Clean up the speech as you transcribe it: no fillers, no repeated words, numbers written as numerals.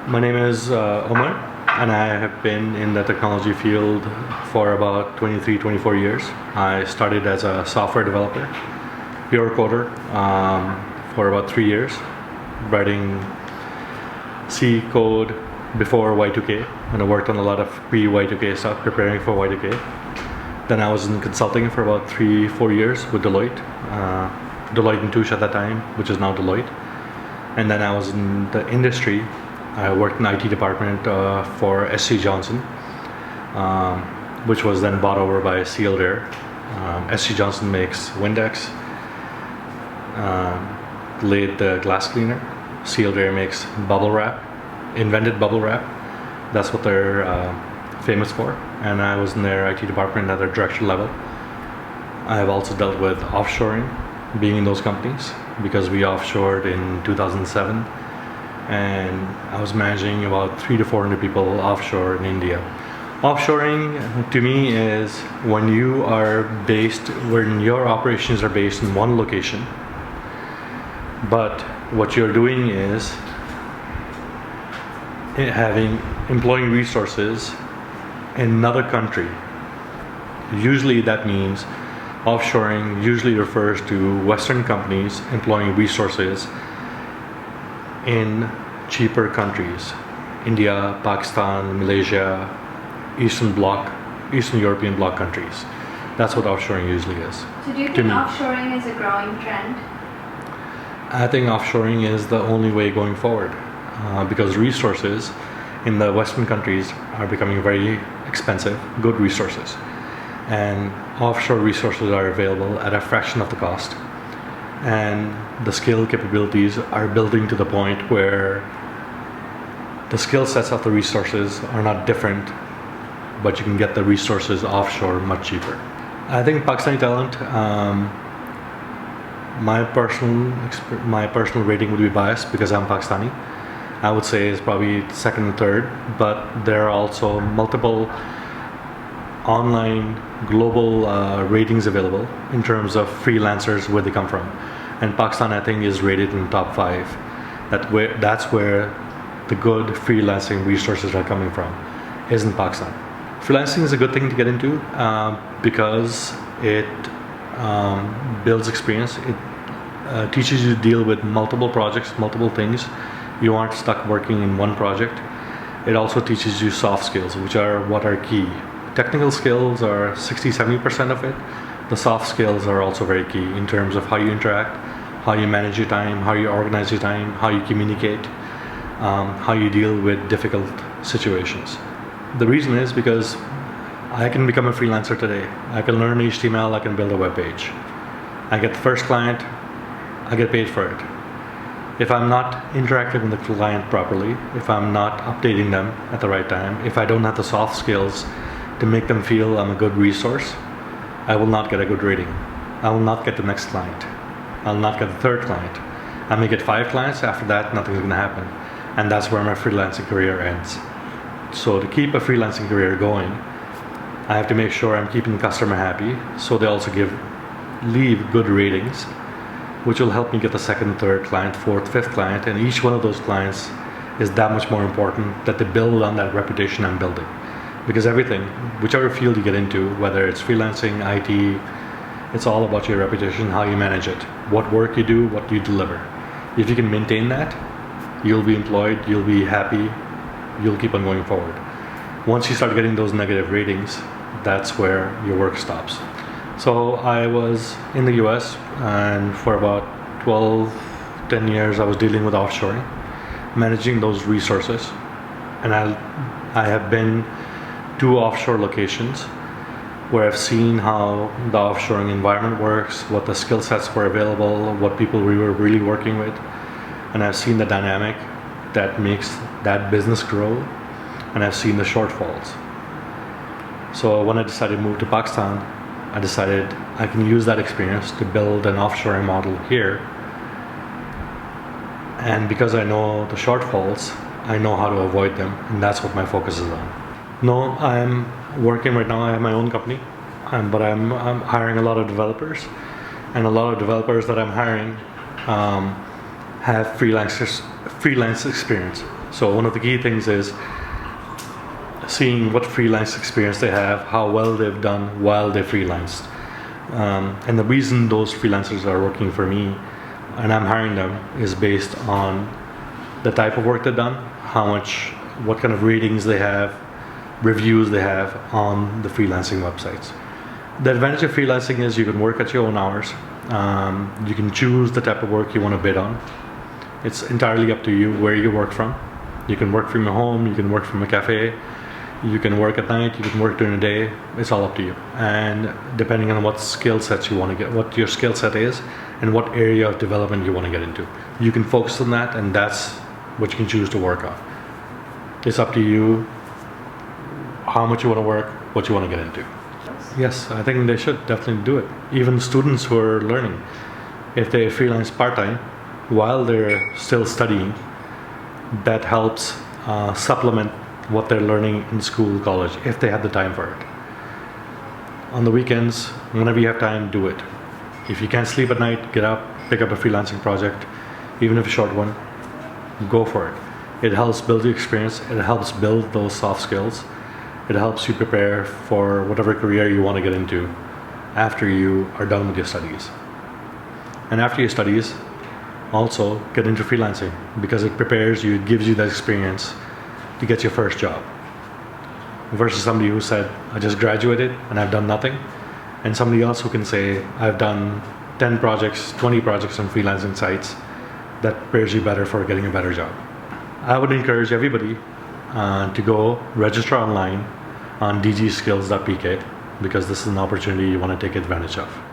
My name is Omar, and I have been in the technology field for about 23, 24 years. I started as a software developer, pure coder, for about 3 years, writing C code before Y2K, and I worked on a lot of pre-Y2K stuff, preparing for Y2K. Then I was in consulting for about 3-4 years with Deloitte, Deloitte & Touche at that time, which is now Deloitte. And then I was in the industry. I worked in the IT department for SC Johnson, which was then bought over by Sealed Air. SC Johnson makes Windex, laid the glass cleaner. Sealed Air makes bubble wrap, invented bubble wrap. That's what they're famous for. And I was in their IT department at their director level. I have also dealt with offshoring, being in those companies, because we offshored in 2007. And I was managing about 300 to 400 people offshore in India. Offshoring to me is when you are based, when your operations are based in one location, but what you're doing is employing resources in another country. Usually that means offshoring usually refers to Western companies employing resources in cheaper countries, India, Pakistan, Malaysia, Eastern European bloc countries. That's what offshoring usually is. So do you think offshoring is a growing trend? I think offshoring is the only way going forward, because resources in the Western countries are becoming very expensive, good resources. And offshore resources are available at a fraction of the cost. And the skill capabilities are building to the point where the skill sets of the resources are not different, but you can get the resources offshore much cheaper. I think Pakistani talent, my personal rating would be biased because I'm Pakistani. I would say is probably second and third, but there are also multiple online global ratings available in terms of freelancers, where they come from. And Pakistan, I think, is rated in the top 5. That's where the good freelancing resources are coming from, is in Pakistan. Freelancing is a good thing to get into because it builds experience. It teaches you to deal with multiple projects, multiple things. You aren't stuck working in one project. It also teaches you soft skills, which are what are key. Technical skills are 60-70% of it. The soft skills are also very key in terms of how you interact, how you manage your time, how you organize your time, how you communicate, how you deal with difficult situations. The reason is because I can become a freelancer today. I can learn HTML, I can build a web page. I get the first client, I get paid for it. If I'm not interacting with the client properly, if I'm not updating them at the right time, if I don't have the soft skills to make them feel I'm a good resource, I will not get a good rating. I will not get the next client. I'll not get the third client. I may get 5 clients, after that nothing's going to happen. And that's where my freelancing career ends. So to keep a freelancing career going, I have to make sure I'm keeping the customer happy, so they also leave good ratings, which will help me get the second, third client, fourth, fifth client, and each one of those clients is that much more important that they build on that reputation I'm building. Because everything, whichever field you get into, whether it's freelancing, IT, it's all about your reputation, how you manage it, what work you do, what you deliver. If you can maintain that, you'll be employed, you'll be happy, you'll keep on going forward. Once you start getting those negative ratings, that's where your work stops. So I was in the US, and for about 10 years I was dealing with offshoring, managing those resources. And I have been to offshore locations where I've seen how the offshoring environment works, what the skill sets were available, what people we were really working with. And I've seen the dynamic that makes that business grow, and I've seen the shortfalls. So when I decided to move to Pakistan, I decided I can use that experience to build an offshoring model here. And because I know the shortfalls, I know how to avoid them, and that's what my focus is on. No, I'm working right now. I have my own company, but I'm hiring a lot of developers, and a lot of developers that I'm hiring have freelance experience. So one of the key things is seeing what freelance experience they have, how well they've done while they freelanced. And the reason those freelancers are working for me and I'm hiring them is based on the type of work they've done, what kind of ratings they have, reviews they have on the freelancing websites. The advantage of freelancing is you can work at your own hours. You can choose the type of work you want to bid on. It's entirely up to you where you work from. You can work from your home, you can work from a cafe, you can work at night, you can work during the day. It's all up to you. And depending on what skill sets you want to get, what your skill set is, and what area of development you want to get into, you can focus on that, and that's what you can choose to work on. It's up to you how much you want to work, what you want to get into. Yes, I think they should definitely do it. Even students who are learning, if they freelance part-time while they're still studying, that helps supplement what they're learning in school, college, if they have the time for it. On the weekends, whenever you have time, do it. If you can't sleep at night, get up, pick up a freelancing project, even if a short one, go for it. It helps build the experience, it helps build those soft skills, it helps you prepare for whatever career you want to get into after you are done with your studies. And after your studies, also get into freelancing because it prepares you, it gives you that experience to get your first job. Versus somebody who said, I just graduated and I've done nothing. And somebody else who can say, I've done 10 projects, 20 projects on freelancing sites, that prepares you better for getting a better job. I would encourage everybody to go register online on dgskills.pk because this is an opportunity you want to take advantage of.